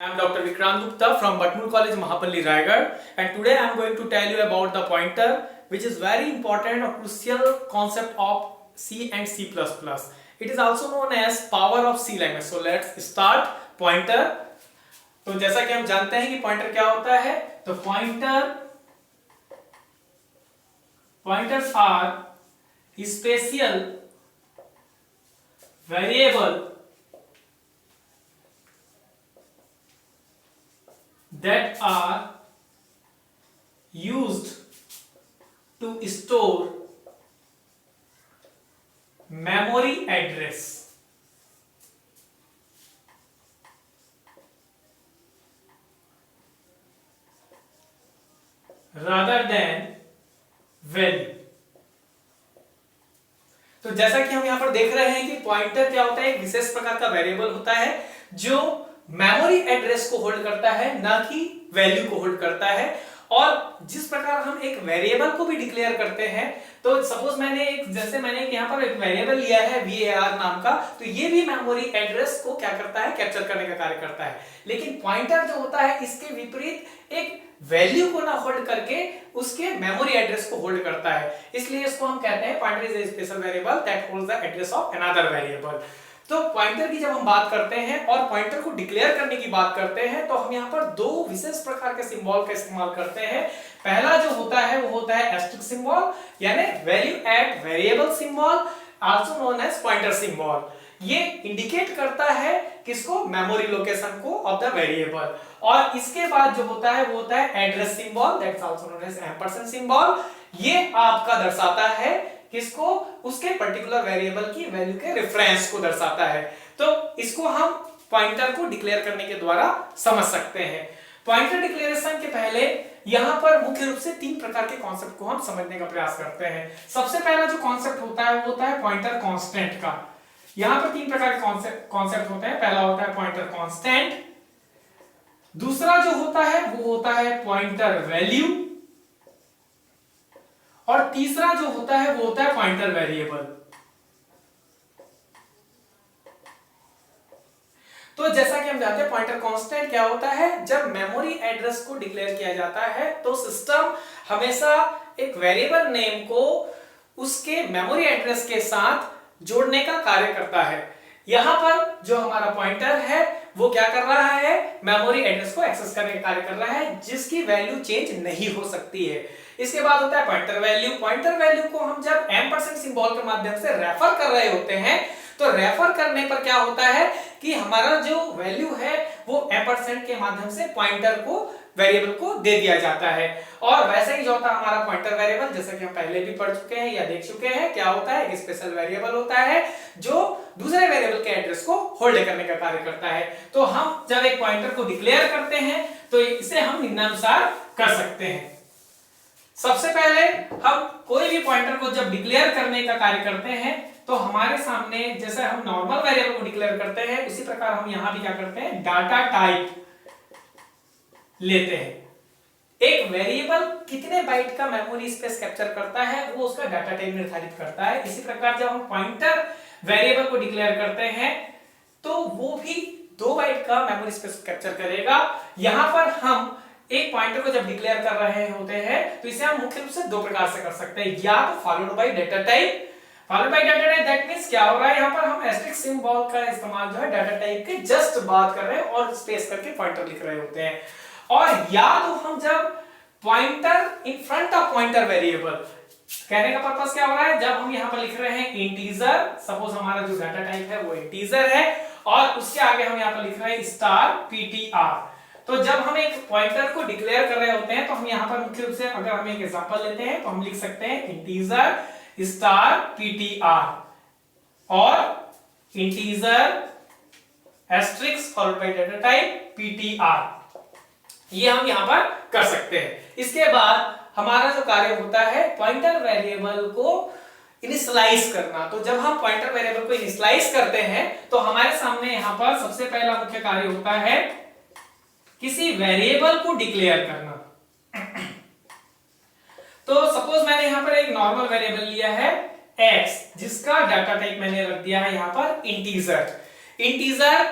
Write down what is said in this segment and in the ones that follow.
I am Dr. Vikrant Gupta from Batmul College, Mahapalli, Raigad, and today I am going to tell you about the pointer, which is very important or crucial concept of C and C++. It is also known as power of C language. So let's start pointer. तो जैसा कि हम जानते हैं कि pointer क्या होता है, तो pointers are special variable that are used to store memory address rather than value. तो जैसा कि हम यहां पर देख रहे हैं कि पॉइंटर क्या होता है, एक विशेष प्रकार का वेरिएबल होता है जो मेमोरी एड्रेस को होल्ड करता है, ना कि वैल्यू को होल्ड करता है। और जिस प्रकार हम एक वेरिएबल को भी डिक्लेयर करते हैं, तो सपोज मैंने यहां पर एक वेरिएबल लिया है var नाम का, तो ये भी मेमोरी एड्रेस को क्या करता है, कैप्चर करने का कार्य करता है। लेकिन पॉइंटर जो होता है इसके विपरीत एक वैल्यू को ना होल्ड करके उसके मेमोरी एड्रेस को होल्ड करता है, इसलिए इसको हम कहते हैं pointer is a special variable that holds the address of another variable. तो पॉइंटर की जब हम बात करते हैं और पॉइंटर को डिक्लेयर करने की बात करते हैं, तो हम यहाँ पर दो विशेष प्रकार के सिंबल का इस्तेमाल करते हैं। पहला जो होता है वो होता है एस्टेरिस्क सिंबल, यानी value at variable symbol, also known as pointer symbol. ये इंडिकेट करता है किसको, मेमोरी लोकेशन को ऑफ द वेरिएबल। और इसके बाद जो होता है वो होता है address symbol, that's also known as ampersand symbol. ये आपका दर्शाता है किसको, उसके पर्टिकुलर वेरिएबल की वैल्यू के रेफरेंस को दर्शाता है। तो इसको हम पॉइंटर को डिक्लेयर करने के द्वारा समझ सकते हैं। पॉइंटर डिक्लेरेशन के पहले यहां पर मुख्य रूप से तीन प्रकार के कॉन्सेप्ट को हम समझने का प्रयास करते हैं। सबसे पहला जो कॉन्सेप्ट होता है वो होता है पॉइंटर कांस्टेंट का। यहां पर तीन प्रकार के कॉन्सेप्ट होते हैं। पहला होता है पॉइंटर कांस्टेंट, दूसरा जो होता है वो होता है पॉइंटर वैल्यू, और तीसरा जो होता है वो होता है पॉइंटर वेरिएबल। तो जैसा कि हम जानते हैं पॉइंटर कांस्टेंट क्या होता है, जब मेमोरी एड्रेस को डिक्लेयर किया जाता है तो सिस्टम हमेशा एक वेरिएबल नेम को उसके मेमोरी एड्रेस के साथ जोड़ने का कार्य करता है। यहां पर जो हमारा पॉइंटर है वो क्या कर रहा है, मेमोरी एड्रेस को एक्सेस करने का कार्य कर रहा है, जिसकी वैल्यू चेंज नहीं हो सकती है। इसके बाद होता है पॉइंटर वैल्यू। पॉइंटर वैल्यू को हम जब एम्परसेंड सिंबल के माध्यम से रेफर कर रहे होते हैं, तो रेफर करने पर क्या होता है कि हमारा जो वैल्यू है वो एम्परसेंड के माध्यम से पॉइंटर को, वेरिएबल को दे दिया जाता है। और वैसे ही जो होता है हमारा पॉइंटर वेरिएबल, जैसा कि हम पहले भी पढ़ चुके हैं या देख चुके हैं, क्या होता है, एक स्पेशल वेरिएबल होता है जो दूसरे वेरिएबल के एड्रेस को होल्ड करने का कार्य करता है। तो हम जब एक पॉइंटर को डिक्लेयर करते हैं तो इसे हम निम्नानुसार कर सकते हैं। सबसे पहले हम कोई भी पॉइंटर को जब डिक्लेयर करने का कार्य करते हैं तो हमारे सामने जैसे हम नॉर्मल वेरिएबल को डिक्लेयर करते हैं, उसी प्रकार हम यहां भी क्या करते हैं, डाटा टाइप लेते हैं। एक वेरिएबल कितने बाइट का मेमोरी स्पेस कैप्चर करता है वो उसका डाटा टाइप निर्धारित करता है। इसी प्रकार जब हम पॉइंटर वेरिएबल को डिक्लेयर करते हैं तो वो भी 2 बाइट का मेमोरी स्पेस कैप्चर करेगा। यहां पर हम एक पॉइंटर को जब डिक्लेयर कर रहे होते हैं तो इसे हम मुख्य रूप से 2 प्रकार से कर सकते हैं, या तो followed by data type. Followed by data type that means क्या हो रहा है, यहां पर हम एस्टेरिस्क सिंबल का इस्तेमाल जो है डाटा टाइप के जस्ट बात कर रहे हैं और स्पेस करके पॉइंटर लिख रहे होते हैं। और या तो हम जब pointer in front of pointer variable, कहने का पर्पस क्या हो रहा है, जब हम यहां पर लिख रहे हैं इंटीजर, सपोज हमारा जो डाटा टाइप है वो इंटीजर है, और उसके आगे हम यहां पर लिख रहे हैं स्टार ptr। तो जब हम एक पॉइंटर को डिक्लेयर कर रहे होते हैं तो हम यहां पर मुख्य रूप से अगर हम एक एग्जांपल लेते हैं तो हम लिख सकते हैं इंटीजर स्टार ptr और integer asterisk followed by data type ptr, ये हम यहां पर कर सकते हैं। इसके बाद हमारा जो कार्य होता है पॉइंटर वेरिएबल को इनिशियलाइज करना। तो जब हम पॉइंटर वेरिएबल को इनिशियलाइज करते हैं तो हमारे सामने यहां पर सबसे पहला मुख्य कार्य होता है किसी वेरिएबल को डिक्लेयर करना। तो सपोज मैंने यहां पर एक नॉर्मल वेरिएबल लिया है x, जिसका डाटा टाइप मैंने रख दिया है यहां पर इंटीजर। इंटीजर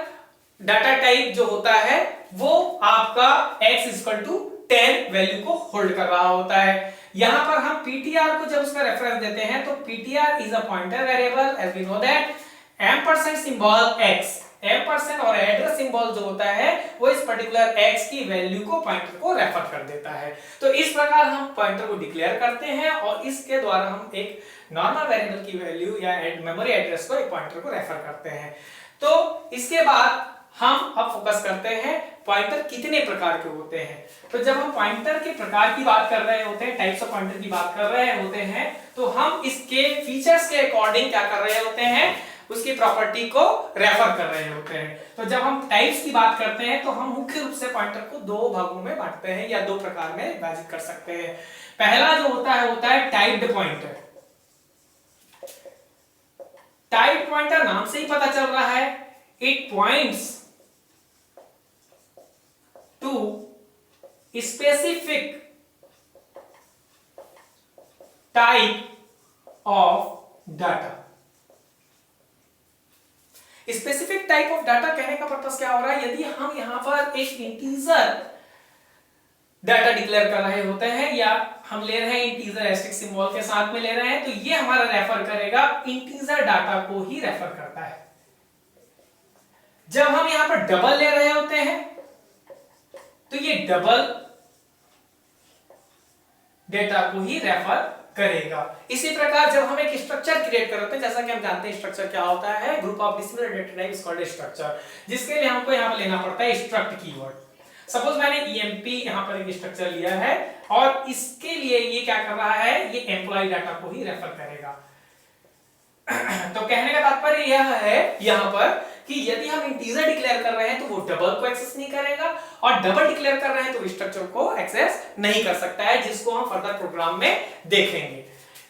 डाटा टाइप जो होता है वो आपका x इक्वल टू 10 वैल्यू को होल्ड कर रहा होता है। यहां पर हम ptr को जब उसका रेफरेंस देते हैं तो ptr is a pointer variable, as we know that ampersand symbol x, ampersand और एड्रेस सिंबल जो होता है वो इस पर्टिकुलर x की वैल्यू को पॉइंटर को रेफर कर देता है। तो इस प्रकार हम पॉइंटर को डिक्लेयर करते हैं और इसके द्वारा हम एक नॉर्मल वेरिएबल की वैल्यू या मेमोरी एड्रेस को एक पॉइंटर को रेफर करते हैं। तो इसके बाद हम अब फोकस करते हैं पॉइंटर कितने प्रकार के होते हैं। तो जब हम पॉइंटर के प्रकार की बात कर रहे होते हैं, टाइप्स ऑफ पॉइंटर की बात कर रहे होते हैं, तो हम इसके फीचर्स के अकॉर्डिंग क्या कर रहे होते हैं, उसकी प्रॉपर्टी को रेफर कर रहे होते हैं। तो जब हम टाइप्स की बात करते हैं तो हम मुख्य रूप से पॉइंटर को दो भागों में बांटते हैं या दो प्रकार में विभाजित कर सकते हैं। पहला जो होता है टाइप्ड पॉइंटर। टाइप्ड पॉइंटर नाम से ही पता चल रहा है, it points to specific type of data. Specific type of data कहने का पर्पस क्या हो रहा है, यदि हम यहां पर एक इंटीजर डाटा डिक्लेयर कर रहे होते हैं या हम ले रहे हैं इंटीजर एस्टेरिस्क सिंबल के साथ में ले रहे हैं, तो ये हमारा रेफर करेगा इंटीजर डाटा को ही रेफर करता है। जब हम यहां पर डबल ले रहे होते हैं तो ये डबल डेटा को ही रेफर करेगा। इसी प्रकार जब हम एक स्ट्रक्चर क्रिएट कर रहे हैं, जैसा कि हम जानते हैं स्ट्रक्चर क्या होता है, group of dissimilar data type is called structure, जिसके लिए हमको यहां पर लेना पड़ता है स्ट्रक्ट कीवर्ड। सपोज मैंने EMP यहां पर एक स्ट्रक्चर लिया है और इसके लिए ये क्या कर रहा है, ये एम्प्लॉय डाटा को ही रेफर करेगा। तो कहने का तात्पर्य यह है यहां पर कि यदि हम इंटीजर डिक्लेयर कर रहे हैं तो वो डबल को एक्सेस नहीं करेगा और डबल डिक्लेयर कर रहे हैं तो स्ट्रक्चर को एक्सेस नहीं कर सकता है, जिसको हम फर्दर प्रोग्राम में देखेंगे।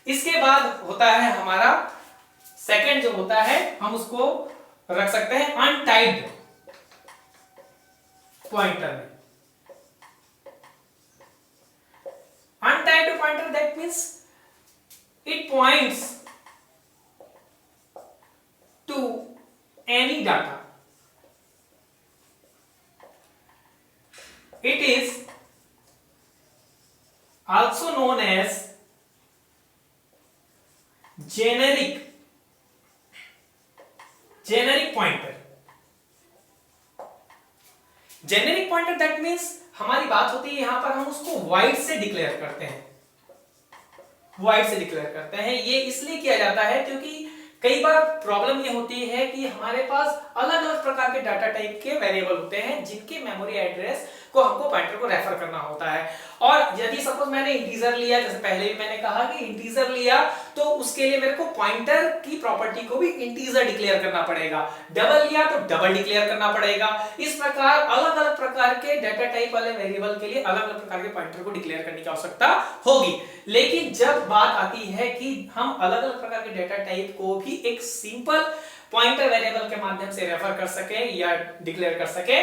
इसके बाद होता है हमारा सेकंड जो होता है, हम उसको रख सकते हैं अनटाइप्ड पॉइंटर में। Untyped pointer that means it points to any data. It is also known as generic pointer. Generic pointer that means हमारी बात होती है यहां पर हम उसको void से डिक्लेयर करते हैं, void से डिक्लेयर करते हैं। ये इसलिए किया जाता है क्योंकि कई बार प्रॉब्लम ये होती है कि हमारे पास अलग अलग प्रकार के डाटा टाइप के वेरिएबल होते हैं जिनके मेमोरी एड्रेस को हमको पॉइंटर को रेफर करना होता है। और यदि सपोज मैंने इंटीजर लिया, जैसे पहले भी मैंने कहा कि इंटीजर लिया तो उसके लिए मेरे को पॉइंटर की प्रॉपर्टी को भी इंटीजर डिक्लेयर करना पड़ेगा। डबल लिया तो डबल डिक्लेयर करना पड़ेगा। इस प्रकार अलग अलग प्रकार के डाटा टाइप वाले वेरिएबल के लिए अलग अलग प्रकार के पॉइंटर को डिक्लेयर करने की आवश्यकता होगी। लेकिन जब बात आती है कि हम अलग अलग प्रकार के डाटा टाइप को भी एक सिंपल पॉइंटर वेरिएबल के माध्यम से रेफर कर सके या डिक्लेयर कर सके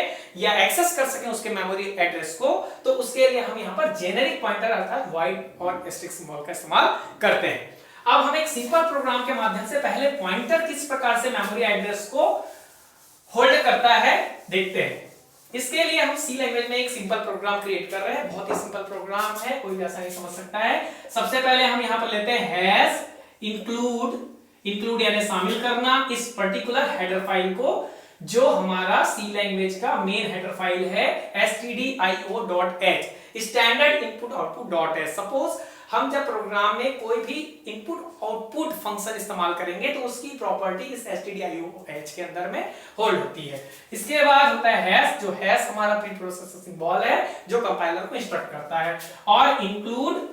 या एक्सेस कर सके उसके मेमोरी एड्रेस को, तो उसके लिए हम यहां पर जेनेरिक पॉइंटर अर्थात void और एस्टेरिस्क सिंबल का इस्तेमाल करते हैं। अब हम एक सिंपल प्रोग्राम के माध्यम से पहले पॉइंटर किस प्रकार से मेमोरी एड्रेस को होल्ड करता है देखते हैं। इसके लिए हम सी लैंग्वेज में एक सिंपल प्रोग्राम क्रिएट कर रहे हैं। बहुत ही सिंपल प्रोग्राम है, कोई भी आसानी समझ सकता है। सबसे पहले हम यहां पर लेते हैं हैश इंक्लूड यानी शामिल करना इस पर्टिकुलर हेडर फाइल को, जो हमारा सी लैंग्वेज का मेन हेडर फाइल है stdio.h, standard input output dot h। Suppose हम जब प्रोग्राम में कोई भी इनपुट आउटपुट फंक्शन इस्तेमाल करेंगे तो उसकी प्रॉपर्टी इस stdio.h के अंदर में होल्ड होती है। इसके बाद होता है हैश, जो हैश हमारा प्री प्रोसेसर सिंबल है जो कंपाइलर को इंस्ट्रक्ट करता है, और इंक्लूड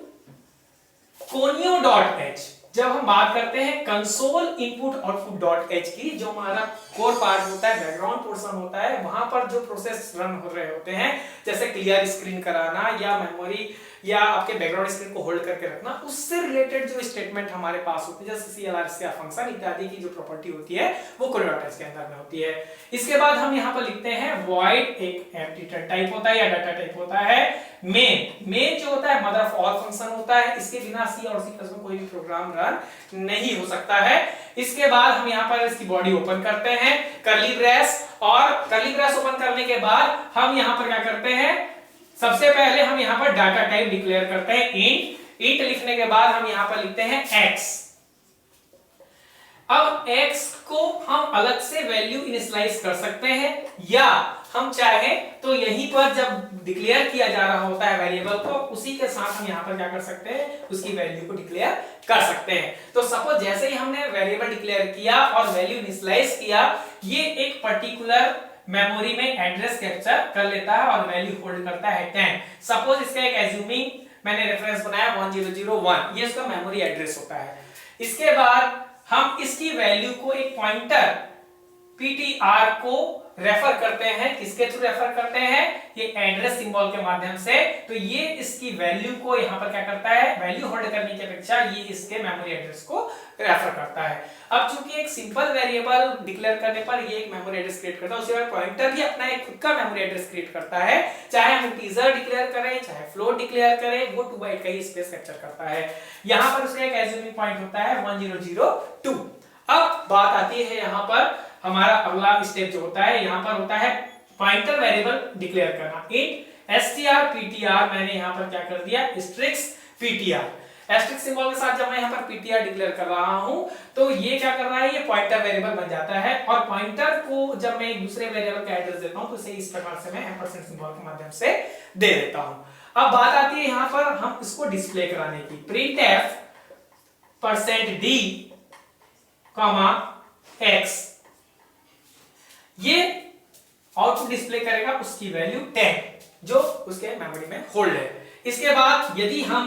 conio.h जब हम बात करते हैं console input output dot h की, जो हमारा कोर पार्ट होता है, बैकग्राउंड पोर्शन होता है, वहां पर जो प्रोसेस रन हो रहे होते हैं, जैसे क्लियर स्क्रीन कराना या मेमोरी या आपके बैकग्राउंड स्क्रीन को होल्ड करके रखना, उससे रिलेटेड जो स्टेटमेंट हमारे पास होती है जैसे CLR इसका फंक्शन इत्यादि की जो प्रॉपर्टी होती है वो कोलोरेटर्स के अंदर में होती है। इसके बाद हम यहाँ पर लिखते हैं void, एक एम्प्टी टाइप होता है या डाटा टाइप होता है। मेन जो होता है मदर ऑफ ऑल फंक्शन होता है, इसके बिना C और C+ में कोई भी प्रोग्राम रन नहीं हो सकता है। इसके बाद हम यहाँ पर इसकी बॉडी ओपन करते हैं कर्ली ब्रेस, और कर्ली ब्रेस ओपन करने के बाद हम यहाँ पर क्या करते हैं, सबसे पहले हम यहाँ पर डाटा टाइप डिक्लेयर करते हैं इंट लिखने के बाद हम यहाँ पर लिखते हैं x। अब x को हम अलग से वैल्यू इनिशियलाइज कर सकते हैं, या हम चाहे तो यहीं पर जब डिक्लेयर किया जा रहा होता है वेरिएबल को, उसी के साथ हम यहाँ पर क्या कर सकते हैं, उसकी वैल्यू को डिक्लेयर कर सकते हैं। तो सपोज जैसे ही हमने वेरिएबल डिक्लेयर किया और वैल्यू इनिशियलाइज किया, ये एक पर्टिकुलर मेमोरी में एड्रेस कैप्चर कर लेता है और वैल्यू होल्ड करता है 10। सपोज इसका एक एज्यूमिंग मैंने रेफरेंस बनाया 1001, ये इसका मेमोरी एड्रेस होता है। इसके बाद हम इसकी वैल्यू को एक पॉइंटर PTR को रेफर करते हैं, किसके थ्रू रेफर करते हैं, ये एड्रेस सिंबल के माध्यम से। तो ये इसकी वैल्यू को यहाँ पर क्या करता है, वैल्यू होल्ड करने की अपेक्षा ये इसके मेमोरी एड्रेस को रेफर करता है। अब चूंकि एक सिंपल वेरिएबल डिक्लेयर करने पर ये एक मेमोरी एड्रेस क्रिएट करता है, उसके बाद पॉइंटर भी अपना एक खुद का मेमोरी एड्रेस क्रिएट करता है। चाहे हम इंटीजर डिक्लेयर करें चाहे फ्लोट डिक्लेयर करें, वो 2 बाइट का ही स्पेस कैप्चर करता है। यहाँ पर उसका एक एज्यूमिंग पॉइंट होता है 1002। अब बात आती है यहाँ पर हमारा अगला स्टेप जो होता है, यहाँ पर होता है पॉइंटर वेरिएबल डिक्लेयर करना। इंट strptr मैंने यहाँ पर क्या कर दिया, स्ट्रिक्स ptr। एस्ट्रिक्स सिंबल के साथ जब मैं यहाँ पर ptr डिक्लेयर कर रहा हूँ तो ये क्या कर रहा है, ये पॉइंटर वेरिएबल बन जाता है। और पॉइंटर को जब मैं एक दूसरे वेरिएबल का एड्रेस देता हूँ तो इसे इस प्रकार से मैं एम्परसेंड सिंबल के माध्यम से दे देता हूँ। अब बात आती है यहाँ पर हम इसको डिस्प्ले कराने की। printf %d, x, ये आउटपुट डिस्प्ले करेगा उसकी वैल्यू 10 जो उसके मेमोरी में होल्ड है। इसके बाद यदि हम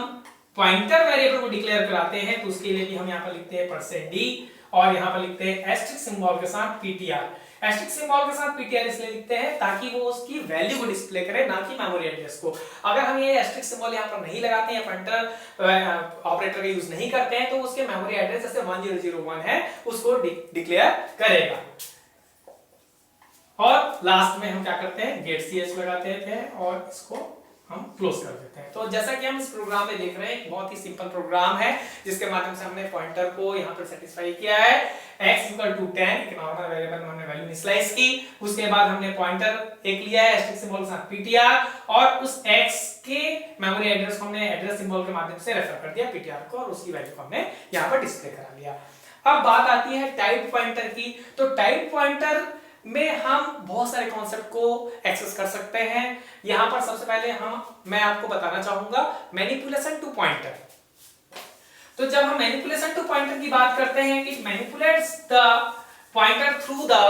पॉइंटर वेरिएबल को डिक्लेयर कराते हैं तो उसके लिए भी हम यहाँ पर लिखते हैं %d और यहाँ पर लिखते हैं एस्ट्रिक सिंबल के साथ ptr। एस्ट्रिक सिंबल के साथ ptr इसलिए लिखते हैं ताकि वो उसकी वैल्यू को डिस्प्ले करे, ना कि मेमोरी एड्रेस को। अगर हम ये एस्ट्रिक सिंबल यहाँ पर नहीं लगाते हैं, पॉइंटर ऑपरेटर का यूज नहीं करते हैं, तो उसके मेमोरी एड्रेस जैसे 1001 है उसको डिक्लेयर करेगा। और लास्ट में हम क्या करते हैं, गेट ch लगाते हैं और इसको हम क्लोज कर देते हैं। तो जैसा कि हम इस प्रोग्राम में देख रहे हैं, बहुत ही सिंपल प्रोग्राम है जिसके माध्यम से हमने पॉइंटर को यहाँ पर सेटिस्फाई किया है। x = 10 एक नॉर्मल वेरिएबल में हमने वैल्यू इनिशियलाइज की, उसके बाद हमने पॉइंटर एक लिया है एस्ट्रिक सिंबल के साथ ptr और उस x के मेमोरी एड्रेस को हमने एड्रेस सिंबल के माध्यम से रेफर कर दिया ptr को और उसकी वैल्यू को हमने यहाँ पर डिस्प्ले करा लिया। अब बात आती है टाइप पॉइंटर की। तो टाइप पॉइंटर में हम बहुत सारे कॉन्सेप्ट को एक्सेस कर सकते हैं। यहां पर सबसे पहले मैं आपको बताना चाहूंगा मैनिपुलेशन टू पॉइंटर। तो जब हम मैनिपुलेशन टू पॉइंटर की बात करते हैं, it manipulates the pointer through the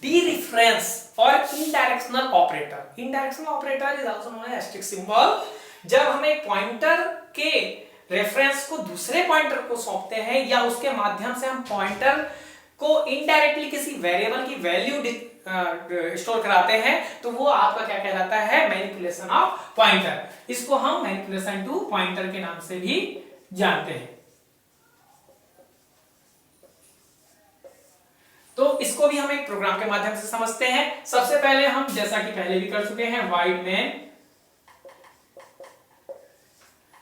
dereference और indirectional operator. Indirectional operator is also known as asterisk symbol. जब हम एक पॉइंटर के रेफरेंस को दूसरे पॉइंटर को सौंपते हैं या उसके माध्यम से हम पॉइंटर को इनडायरेक्टली किसी वेरिएबल की वैल्यू स्टोर कराते हैं, तो वो आपका क्या कहलाता है, मैनिपुलेशन ऑफ पॉइंटर। इसको हम मैनिपुलेशन टू पॉइंटर के नाम से भी जानते हैं। तो इसको भी हम एक प्रोग्राम के माध्यम से समझते हैं। सबसे पहले हम, जैसा कि पहले भी कर चुके हैं, void main,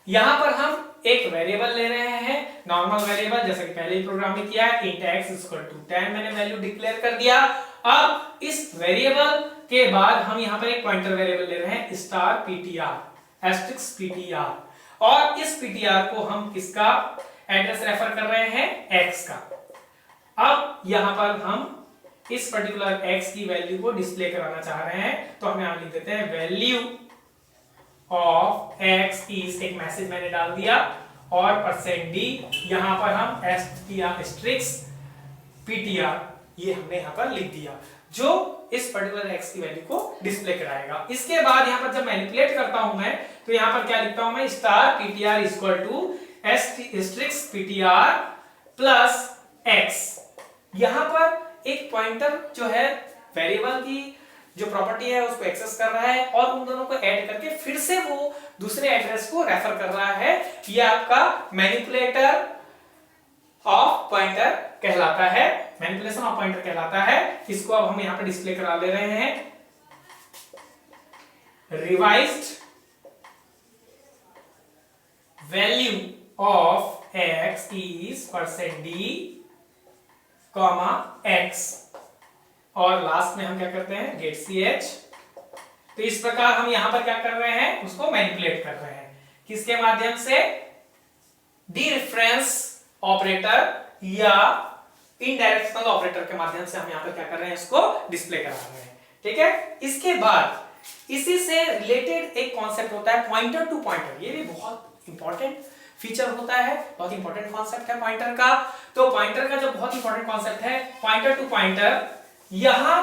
यहां पर हम एक वेरिएबल ले रहे हैं, नॉर्मल वेरिएबल, जैसा कि पहले ही प्रोग्राम में किया है। int x = 10 मैंने वैल्यू डिक्लेयर कर दिया। अब इस वेरिएबल के बाद हम यहां पर एक पॉइंटर वेरिएबल ले रहे हैं *ptr, एस्ट्रिक्स ptr, और इस ptr को हम किसका एड्रेस रेफर कर रहे हैं, x का। अब यहां पर हम इस पर्टिकुलर x की वैल्यू को डिस्प्ले कराना चाह रहे हैं, तो हम यहां लिख देते हैं वैल्यू ऑफ x इज, एक मैसेज मैंने डाल दिया, और %d यहां पर हम एस्ट्रिक्स ptr ये हमने यहां पर लिख दिया, जो इस पर्टिकुलर x की वैल्यू को डिस्प्ले कराएगा। इसके बाद यहां पर जब मैनिपुलेट करता हूं मैं, तो यहां पर क्या लिखता हूं मैं, *ptr = एस्ट्रिक्स ptr + x। यहां पर एक पॉइंटर जो है वेरिएबल की जो प्रॉपर्टी है उसको एक्सेस कर रहा है और उन दोनों को ऐड करके फिर से वो दूसरे एड्रेस को रेफर कर रहा है। ये आपका मैनिपुलेटर ऑफ पॉइंटर कहलाता है, मैनिपुलेशन ऑफ पॉइंटर कहलाता है। इसको अब हम यहां पर डिस्प्ले करा ले रहे हैं। Revised value of x is %d, x, और लास्ट में हम क्या करते हैं गेट ch। तो इस प्रकार हम यहां पर क्या कर रहे हैं, उसको मैनिपुलेट कर रहे हैं। किसके माध्यम से? डीरेफरेंस ऑपरेटर या इनडायरेक्शनल ऑपरेटर के माध्यम से हम यहां पर क्या कर रहे हैं, इसको डिस्प्ले करा रहे हैं। ठीक है। इसके बाद इसी से रिलेटेड एक कॉन्सेप्ट होता है पॉइंटर टू पॉइंटर। ये भी बहुत इंपॉर्टेंट फीचर होता है, बहुत इंपॉर्टेंट कॉन्सेप्ट है पॉइंटर का। तो पॉइंटर का जो बहुत इंपॉर्टेंट कॉन्सेप्ट है पॉइंटर टू पॉइंटर, यहां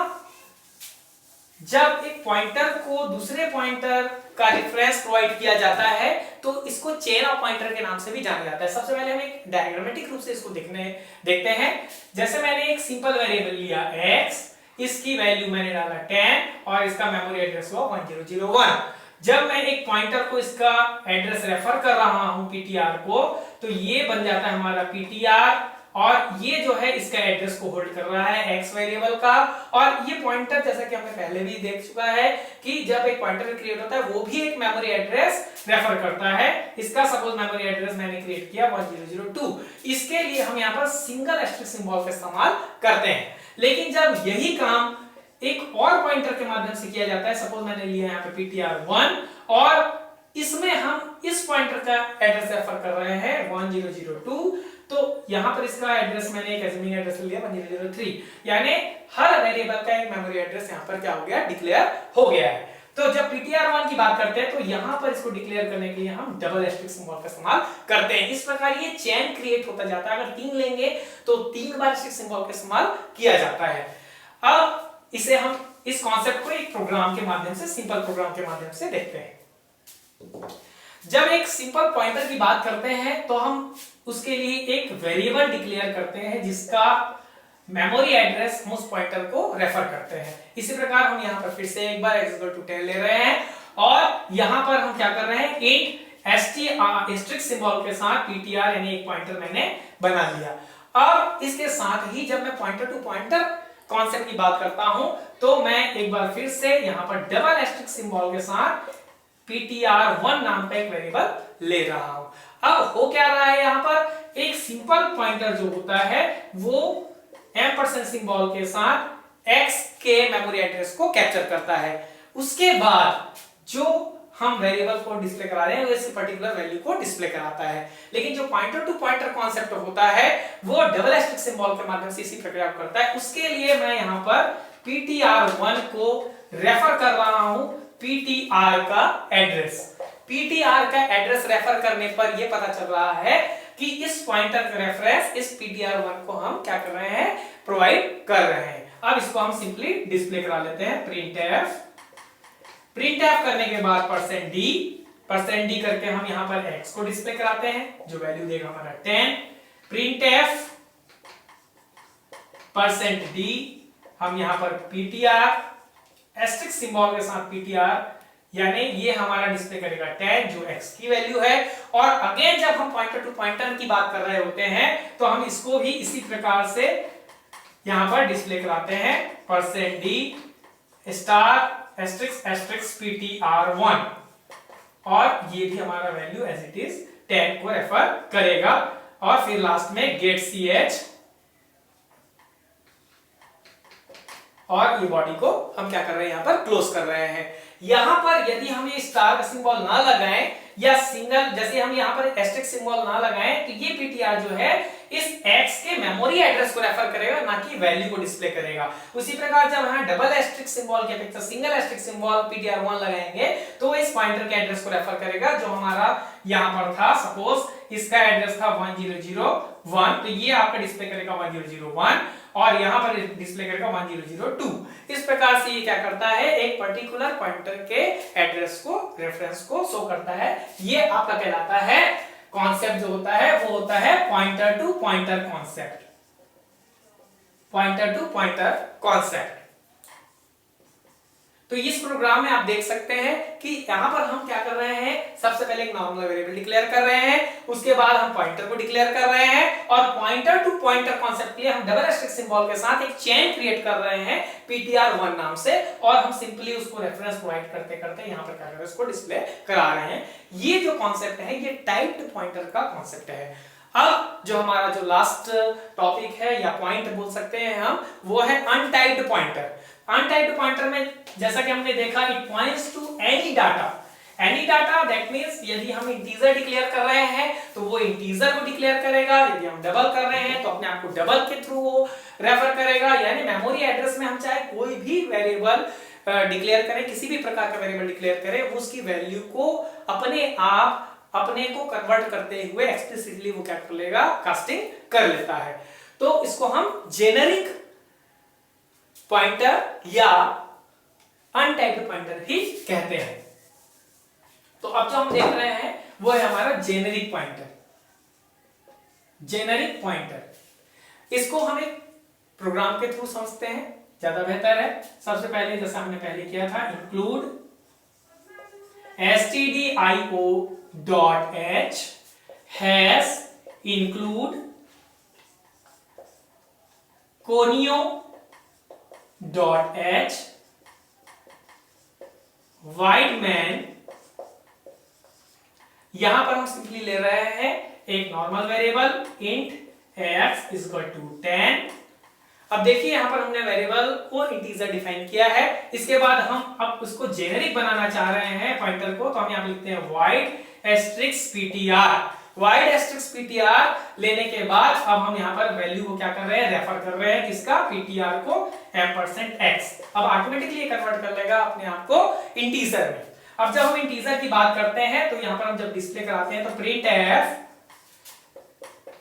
जब एक पॉइंटर को दूसरे पॉइंटर का रेफरेंस प्रोवाइड किया जाता है तो इसको चेन ऑफ पॉइंटर के नाम से भी जाना जाता है। सबसे पहले हम एक डायग्रामेटिक रूप से इसको देखते हैं। जैसे मैंने एक सिंपल वेरिएबल लिया x, इसकी वैल्यू मैंने डाला 10 और इसका मेमोरी एड्रेस हुआ 1001। जब मैं एक पॉइंटर को इसका एड्रेस रेफर कर रहा हूं ptr को, तो ये बन जाता है हमारा ptr और ये जो है इसका एड्रेस को होल्ड कर रहा है x वेरिएबल का। और ये पॉइंटर जैसा कि हमने पहले भी देख चुका है कि जब एक पॉइंटर क्रिएट होता है वो भी एक मेमोरी एड्रेस रेफर करता है। इसका सपोज मेमोरी एड्रेस मैंने क्रिएट किया 1002। इसके लिए हम यहाँ पर सिंगल एस्टेरिस्क सिंबल का इस्तेमाल करते हैं। लेकिन जब यही काम एक और पॉइंटर के माध्यम से किया जाता है, सपोज मैंने लिया यहाँ पे ptr1 और इसमें हम इस पॉइंटर का एड्रेस रेफर कर रहे हैं 1002, तो यहां पर इसका एड्रेस मैंने एक एज्यूमिंग एड्रेस लिया 1003, यानी हर वेरिएबल का एक मेमोरी एड्रेस यहां पर क्या हो गया, डिक्लेयर हो गया है। तो जब ptr1 की बात करते हैं तो यहां पर इसको डिक्लेयर करने के लिए हम डबल एस्टेरिस्क सिंबल का इस्तेमाल करते हैं। इस प्रकार ये चेन क्रिएट होता जाता है। अगर 3 लेंगे तो 3 बार एस्टेरिस्क सिंबल का इस्तेमाल किया जाता है। अब इसे हम इस कॉन्सेप्ट को एक प्रोग्राम के माध्यम से, सिंपल प्रोग्राम के माध्यम से देखते हैं। जब एक सिंपल पॉइंटर की बात करते हैं तो हम उसके लिए एक वेरिएबल डिक्लेयर करते हैं जिसका मेमोरी एड्रेस हम उस पॉइंटर को रेफर करते हैं। इसी प्रकार हम यहां पर फिर से एक बार x=10 ले रहे हैं और यहां पर हम क्या कर रहे हैं, int एस्टेरिस्क सिंबल के साथ ptr यानी एक पॉइंटर मैंने बना लिया। अब इसके साथ ही जब मैं पॉइंटर टू पॉइंटर कॉन्सेप्ट की बात करता हूं तो मैं एक बार फिर से यहां पर डबल एस्टेरिस्क सिंबल के साथ ptr1 नाम का एक वेरिएबल ले रहा हूं। अब हो क्या रहा है, यहां पर एक सिंपल पॉइंटर जो होता है वो एम्परसेंड सिंबल के साथ x के मेमोरी एड्रेस को कैप्चर करता है। उसके बाद जो हम वेरिएबल को डिस्प्ले करा रहे हैं वो इस पर्टिकुलर वैल्यू को डिस्प्ले कराता है। लेकिन जो पॉइंटर टू पॉइंटर कॉन्सेप्ट होता है वो डबल एस्टेरिस्क सिंबल के माध्यम से इसी प्रक्रिया को करता है। उसके लिए मैं यहां पर ptr1 को रेफर कर रहा हूं ptr का एड्रेस। ptr का एड्रेस रेफर करने पर यह पता चल रहा है कि इस पॉइंटर का रेफरेंस इस ptr1 को हम क्या कर रहे हैं, प्रोवाइड कर रहे हैं। अब इसको हम सिंपली डिस्प्ले करा लेते हैं printf करने के बाद %d करके हम यहां पर x को डिस्प्ले कराते हैं जो वैल्यू देगा हमारा 10। printf %d हम यहां पर ptr एस्टेरिस्क सिंबल के साथ ptr यानी ये हमारा डिस्प्ले करेगा 10 जो x की वैल्यू है। और अगेन जब हम पॉइंटर टू पॉइंटर की बात कर रहे होते हैं तो हम इसको भी इसी प्रकार से यहां पर डिस्प्ले कराते हैं %d *** ptr1 और ये भी हमारा वैल्यू एज इट इज 10 को रेफर करेगा। और फिर लास्ट में गेट ch और ये बॉडी को हम क्या कर रहे हैं, यहां पर क्लोज कर रहे हैं। यहां पर यदि हम ये स्टार का सिंबल ना लगाएं या सिंगल जैसे हम यहां पर एस्टेरिस्क सिंबल ना लगाएं तो ये ptr जो है इस x के मेमोरी एड्रेस को रेफर करेगा ना कि वैल्यू को डिस्प्ले करेगा। उसी प्रकार जब हम डबल एस्टेरिस्क सिंबल की अपेक्षा सिंगल एस्टेरिस्क सिंबल ptr1 लगाएंगे तो इस पॉइंटर के एड्रेस को रेफर करेगा जो हमारा यहां पर था। सपोज इसका एड्रेस था 1001 तो ये आपका डिस्प्ले करेगा 1001 और यहां पर डिस्प्ले करेगा 1002। इस प्रकार से ये क्या करता है, एक पर्टिकुलर पॉइंटर के एड्रेस को, रेफरेंस को शो करता है। ये आपका कहलाता है कॉन्सेप्ट जो होता है वो होता है pointer to pointer concept. Pointer to pointer concept तो इस प्रोग्राम में आप देख सकते हैं कि यहां पर हम क्या कर रहे हैं, सबसे पहले एक नॉर्मल वेरिएबल डिक्लेयर कर रहे हैं, उसके बाद हम पॉइंटर को डिक्लेयर कर रहे हैं और पॉइंटर टू पॉइंटर कॉन्सेप्ट के लिए हम डबल एस्टेरिस्क सिंबल के साथ एक चेन क्रिएट कर रहे हैं ptr1 नाम से, और हम सिंपली उसको रेफरेंस प्रोवाइड करते करते यहां पर क्या कर रहे हैं, उसको डिस्प्ले करा रहे हैं। ये जो कॉन्सेप्ट है ये टाइप्ड पॉइंटर का कॉन्सेप्ट है। अब जो हमारा जो लास्ट टॉपिक है या पॉइंट बोल सकते हैं हम, वो है अनटाइप्ड पॉइंटर। अनटाइप्ड पॉइंटर में जैसा कि हमने देखा, it points to any data. Any data that means यदि हम इंटीजर डिक्लेयर कर रहे हैं तो वो इंटीजर को डिक्लेयर करेगा, यदि हम डबल कर रहे हैं तो अपने आप को डबल के थ्रू वो रेफर करेगा। यानी मेमोरी एड्रेस में हम चाहे कोई भी वेरिएबल डिक्लेयर करें, किसी भी प्रकार का वेरिएबल डिक्लेयर करें, वो उसकी वैल्यू को अपने आप अपने को कन्वर्ट करते हुए एक्सप्लिसिटली वो क्या कर लेगा, कास्टिंग कर लेता है। तो इसको हम जेनेरिक पॉइंटर या अनटाइप्ड पॉइंटर ही कहते हैं। तो अब जो हम देख रहे हैं वो है हमारा जेनेरिक पॉइंटर। जेनेरिक पॉइंटर इसको हम एक प्रोग्राम के थ्रू समझते हैं, ज्यादा बेहतर है। सबसे पहले जैसा हमने पहले किया था, include stdio.h has include conio.h whiteman। यहां पर हम सिंपली ले रहे हैं एक normal variable int x is equal to 10। अब देखिए यहां पर हमने वेरिएबल को इंटीजर डिफाइन किया है, इसके बाद हम अब उसको जेनेरिक बनाना चाह रहे हैं पॉइंटर को, तो हम यहां पे लिखते हैं void asterisk ptr। void asterisk ptr लेने के बाद अब हम यहां पर वैल्यू को क्या कर रहे हैं, रेफर कर रहे हैं किसका, ptr को %x। अब ऑटोमेटिकली कन्वर्ट कर लेगा अपने आप को इंटीजर में। अब जब हम इंटीजर की बात करते हैं तो यहां पर हम जब डिस्प्ले कराते हैं तो printf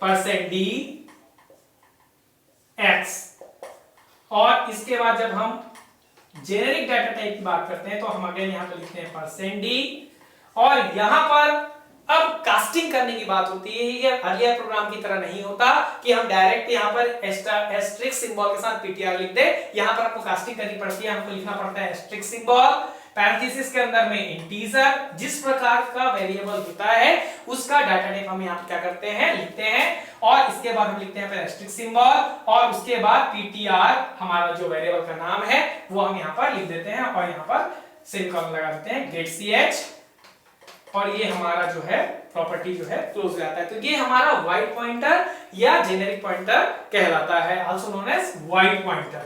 %dx, और इसके बाद जब हम जेनेरिक डाटा टाइप की बात करते हैं तो हम अगेन यहां पर लिखते हैं %d, और यहां पर अब कास्टिंग करने की बात होती है। ये अर्लियर प्रोग्राम की तरह नहीं होता कि हम डायरेक्ट यहां पर एस्टेरिस्क सिंबल के साथ ptr लिख दे। यहां पर आपको कास्टिंग करनी पड़ती है, हमको लिखना पड़ता है एस्टेरिस्क सिंबल, पैरेंथेसिस के अंदर में इंटीजर, जिस प्रकार का वेरिएबल होता है उसका डाटा टाइप हम यहां पर क्या करते हैं, लिखते हैं, और इसके बाद हम लिखते हैं फिर एस्टेरिस्क सिंबल, और उसके बाद ptr हमारा जो वेरिएबल का नाम है वो हम यहां पर लिख देते हैं, और यहां पर सेमीकोलन लगा देते हैं getch, और ये हमारा जो है प्रॉपर्टी जो है क्लोज हो जाता है। तो ये हमारा वाइड पॉइंटर या जेनेरिक पॉइंटर कहलाता है, also known as void pointer.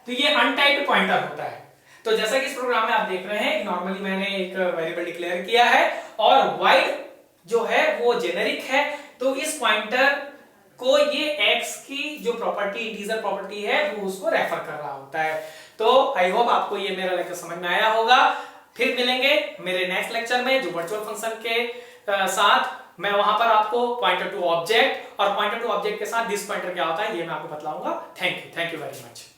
तो ये अनटाइप्ड पॉइंटर होता है। तो जैसा कि इस प्रोग्राम में आप देख रहे हैं, नॉर्मली मैंने एक वेरिएबल डिक्लेयर किया है और वाइड जो है वो जेनेरिक है, तो इस पॉइंटर को ये x की जो प्रॉपर्टी इंटीजर प्रॉपर्टी है वो उसको रेफर कर रहा होता है। तो आई होप आपको ये मेरा लेक्चर समझ में आया होगा। फिर मिलेंगे मेरे नेक्स्ट लेक्चर में जो वर्चुअल फंक्शन के साथ, मैं वहां पर आपको पॉइंटर टू ऑब्जेक्ट और पॉइंटर टू ऑब्जेक्ट के साथ दिस पॉइंटर क्या होता है ये मैं आपको बतलाऊंगा। Thank you very much.